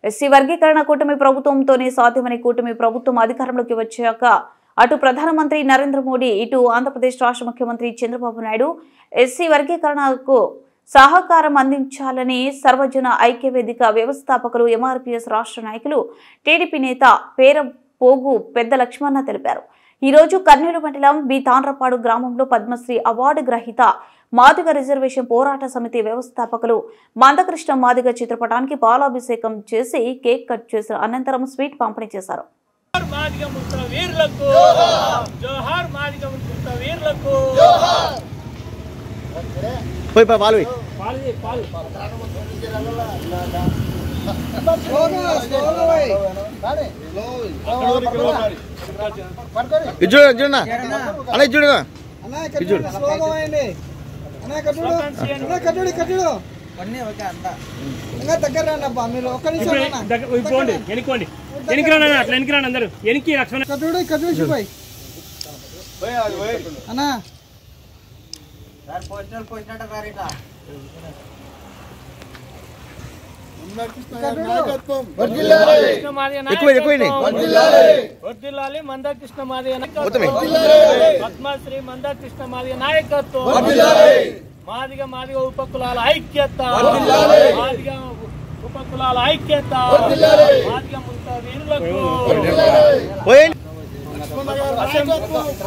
SC వర్గీకరణ కూటమి ప్రభుత్వంతోనే సాధ్యమని కూటమి ప్రభుత్వం అధికారంలోకి వచ్చాక అటు ప్రధానమంత్రి నరేంద్ర మోడీ ఇటు ఆంధ్రప్రదేశ్ రాష్ట్ర ముఖ్యమంత్రి చంద్రబాబు నాయుడు ఎస్సీ వర్గీకరణకు సహకారం అందించాలని సర్వజన ఐక్యవేదిక వ్యవస్థాపకులు ఎంఆర్పీఎస్ రాష్ట్ర నాయకులు టీడీపీ నేత పేరపోగు పెద్ద లక్ష్మణ తెలిపారు. ఈ రోజు కర్నూలు మండలం బి తాండ్రపాడు గ్రామంలో పద్మశ్రీ అవార్డు గ్రహీత మాదిగ రిజర్వేషన్ పోరాట సమితి వ్యవస్థాపకులు మందకృష్ణ మాదిగ చిత్రపటానికి పాలాభిషేకం చేసి కేక్ కట్ చేసిన అనంతరం స్వీట్ పంపిణీ చేశారు. మందకృష్ణ మాదిగ పద్మశ్రీ మందకృష్ణ మాదిగ నాయకత్వం, మాదిగ ఉపకులాల ఐక్యత, మాదిగ ఉపకులాల ఐక్యత, మాదిగ ముంత వీరులకు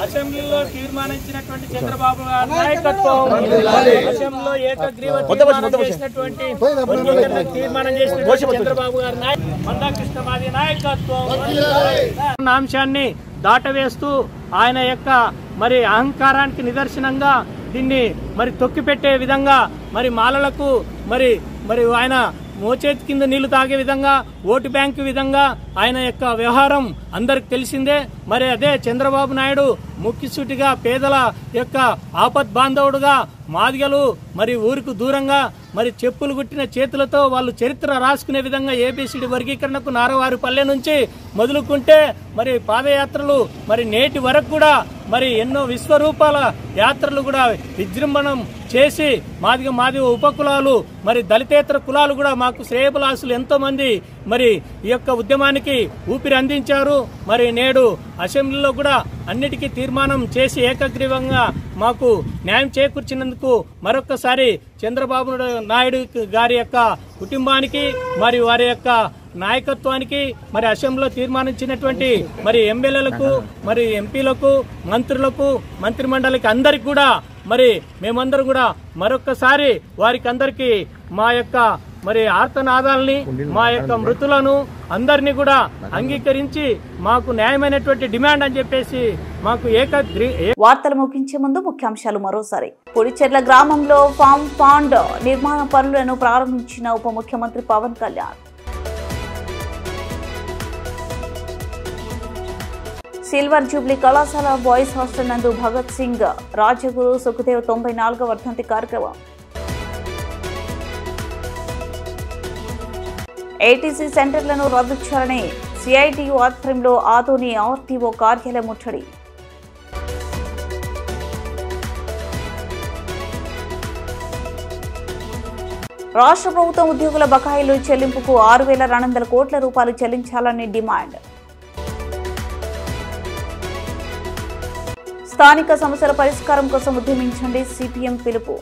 అసెంబ్లీలో తీర్మానించినటువంటి చంద్రబాబు గారి నాయకత్వం, అసెంబ్లీలో ఏకగ్రీవ చేసినటువంటి తీర్మానం చేసినటువంటి చంద్రబాబు గారి మందకృష్ణ మాదిగ నాయకత్వం అంశాన్ని దాటవేస్తూ ఆయన యొక్క మరి అహంకారానికి నిదర్శనంగా దీన్ని మరి తొక్కిపెట్టే విధంగా మరి మాలలకు మరి మరి ఆయన మోచేతి కింద నీళ్లు తాగే విధంగా ఓటు బ్యాంకు విధంగా ఆయన యొక్క వ్యవహారం అందరికి తెలిసిందే. మరి అదే చంద్రబాబు నాయుడు ముఖ్యసూటిగా పేదల యొక్క ఆపద్ బాంధవుడుగా మాదిగలు మరి ఊరికి దూరంగా మరి చెప్పులు గుట్టిన చేతులతో వాళ్ళు చరిత్ర రాసుకునే విధంగా ఏబిసిడి వర్గీకరణకు నారవారిపల్లె నుంచి మొదలుకుంటే మరి పాదయాత్రలు మరి నేటి వరకు కూడా మరి ఎన్నో విశ్వరూపాల యాత్రలు కూడా విజృంభణం చేసి మాదిగ ఉపకులాలు మరి దళితేతర కులాలు కూడా మాకు శ్రేయభిలాషులు ఎంతో మంది మరి ఈ యొక్క ఉద్యమానికి ఊపిరి అందించారు. మరి నేడు అసెంబ్లీలో కూడా అన్నిటికీ తీర్మానం చేసి ఏకగ్రీవంగా మాకు న్యాయం చేకూర్చినందుకు మరొక్కసారి చంద్రబాబు నాయుడు గారి యొక్క కుటుంబానికి మరి వారి యొక్క నాయకత్వానికి మరి అసెంబ్లీలో తీర్మానించినటువంటి మరి ఎమ్మెల్యేలకు మరి ఎంపీలకు మంత్రులకు మంత్రిమండలికి అందరికి కూడా మరి మేమందరం కూడా మరొక్కసారి వారికి అందరికీ మా యొక్క మరి ఆర్తనాదాలని మా యొక్క మృతులను అందరినీ కూడా అంగీకరించి మాకు న్యాయమైనటువంటి డిమాండ్ అని చెప్పేసి మాకు వార్తలు ముగించే ముందు ముఖ్యాంశాలు మరోసారి. పొడిచెర్ల గ్రామంలో ఫామ్ పాండ్ నిర్మాణ పనులను ప్రారంభించిన ఉప ముఖ్యమంత్రి పవన్ కళ్యాణ్. సిల్వర్ జూబ్లీ కళాశాల బాయ్స్ హాస్టల్ నందు భగత్ సింగ్ రాజగురు సుఖదేవ్ 94వ వర్ధంతి కార్యక్రమం. ఏటీసీ సెంటర్లను రద్దు చేయాలని సిఐటియు ఆధ్వర్యంలో ఆదోని ఆర్టీఓ కార్యాలయం ముట్టడి. రాష్ట్ర ప్రభుత్వం ఉద్యోగుల బకాయిలు చెల్లింపుకు 6,200 కోట్ల రూపాయలు చెల్లించాలని డిమాండ్. స్థానిక సమస్యల పరిష్కారం కోసం ఉద్యమించండి సిపిఎం పిలుపు.